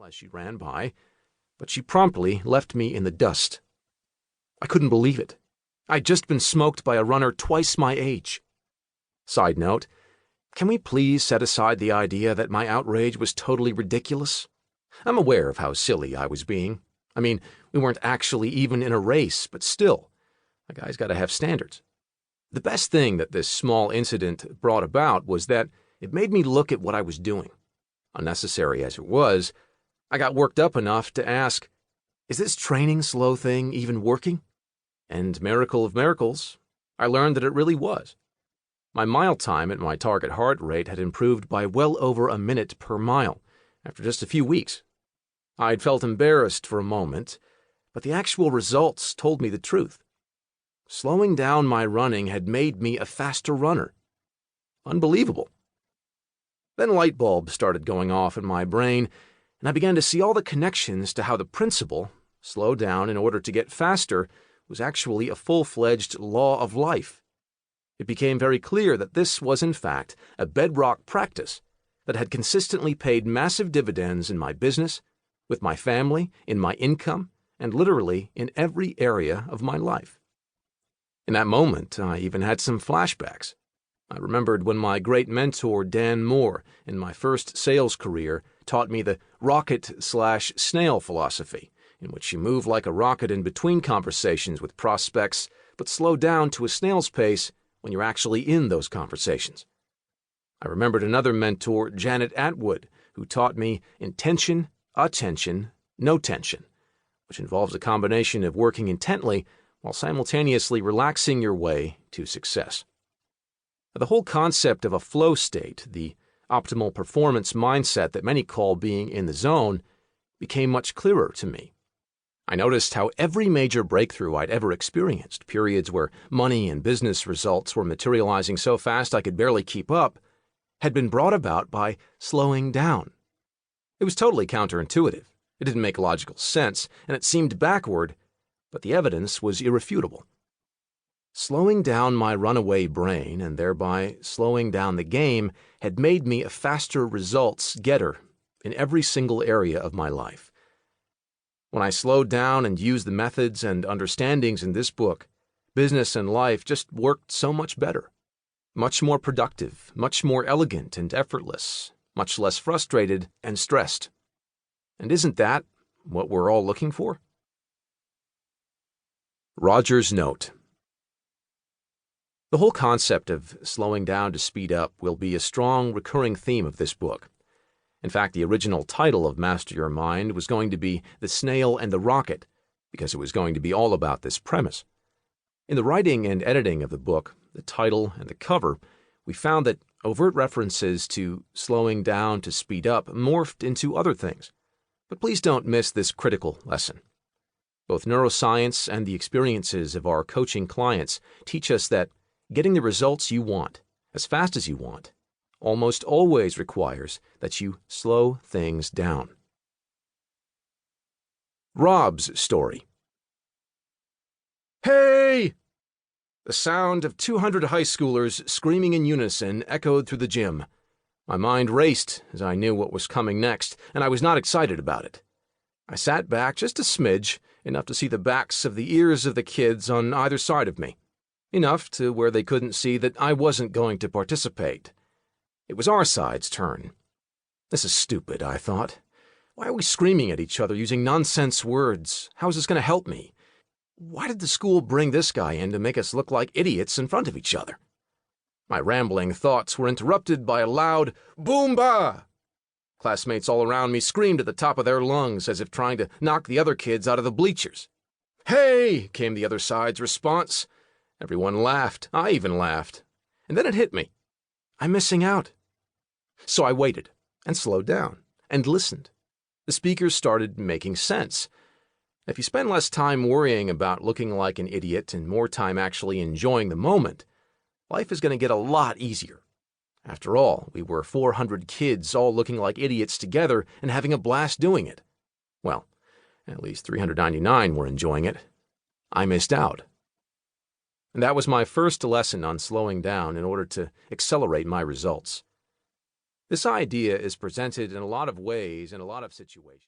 as she ran by, but she promptly left me in the dust. I couldn't believe it. I'd just been smoked by a runner twice my age. Side note, can we please set aside the idea that my outrage was totally ridiculous? I'm aware of how silly I was being. I mean, we weren't actually even in a race, but still, a guy's got to have standards. The best thing that this small incident brought about was that it made me look at what I was doing. Unnecessary as it was, I got worked up enough to ask, is this training slow thing even working? And miracle of miracles, I learned that it really was. My mile time at my target heart rate had improved by well over a minute per mile after just a few weeks. I'd felt embarrassed for a moment, but the actual results told me the truth. Slowing down my running had made me a faster runner. Unbelievable. Then light bulbs started going off in my brain, and I began to see all the connections to how the principle, slow down in order to get faster, was actually a full-fledged law of life. It became very clear that this was in fact a bedrock practice that had consistently paid massive dividends in my business, with my family, in my income, and literally in every area of my life. In that moment, I even had some flashbacks. I remembered when my great mentor, Dan Moore, in my first sales career, taught me the rocket/snail philosophy, in which you move like a rocket in between conversations with prospects, but slow down to a snail's pace when you're actually in those conversations. I remembered another mentor, Janet Atwood, who taught me intention, attention, no tension, which involves a combination of working intently while simultaneously relaxing your way to success. The whole concept of a flow state, the optimal performance mindset that many call being in the zone, became much clearer to me. I noticed how every major breakthrough I'd ever experienced, periods where money and business results were materializing so fast I could barely keep up, had been brought about by slowing down. It was totally counterintuitive. It didn't make logical sense, and it seemed backward, but the evidence was irrefutable. Slowing down my runaway brain, and thereby slowing down the game, had made me a faster results getter in every single area of my life. When I slowed down and used the methods and understandings in this book, business and life just worked so much better. Much more productive, much more elegant and effortless, much less frustrated and stressed. And isn't that what we're all looking for? Roger's note. The whole concept of slowing down to speed up will be a strong, recurring theme of this book. In fact, the original title of Master Your Mind was going to be The Snail and the Rocket, because it was going to be all about this premise. In the writing and editing of the book, the title and the cover, we found that overt references to slowing down to speed up morphed into other things. But please don't miss this critical lesson. Both neuroscience and the experiences of our coaching clients teach us that getting the results you want, as fast as you want, almost always requires that you slow things down. Robb's story. Hey! The sound of 200 high schoolers screaming in unison echoed through the gym. My mind raced as I knew what was coming next, and I was not excited about it. I sat back just a smidge, enough to see the backs of the ears of the kids on either side of me, enough to where they couldn't see that I wasn't going to participate. It was our side's turn. This is stupid, I thought. Why are we screaming at each other using nonsense words? How is this going to help me? Why did the school bring this guy in to make us look like idiots in front of each other? My rambling thoughts were interrupted by a loud boom-ba! Classmates all around me screamed at the top of their lungs as if trying to knock the other kids out of the bleachers. Hey! Came the other side's response. Everyone laughed. I even laughed. And then it hit me. I'm missing out. So I waited, and slowed down, and listened. The speakers started making sense. If you spend less time worrying about looking like an idiot and more time actually enjoying the moment, life is going to get a lot easier. After all, we were 400 kids all looking like idiots together and having a blast doing it. Well, at least 399 were enjoying it. I missed out. And that was my first lesson on slowing down in order to accelerate my results. This idea is presented in a lot of ways in a lot of situations.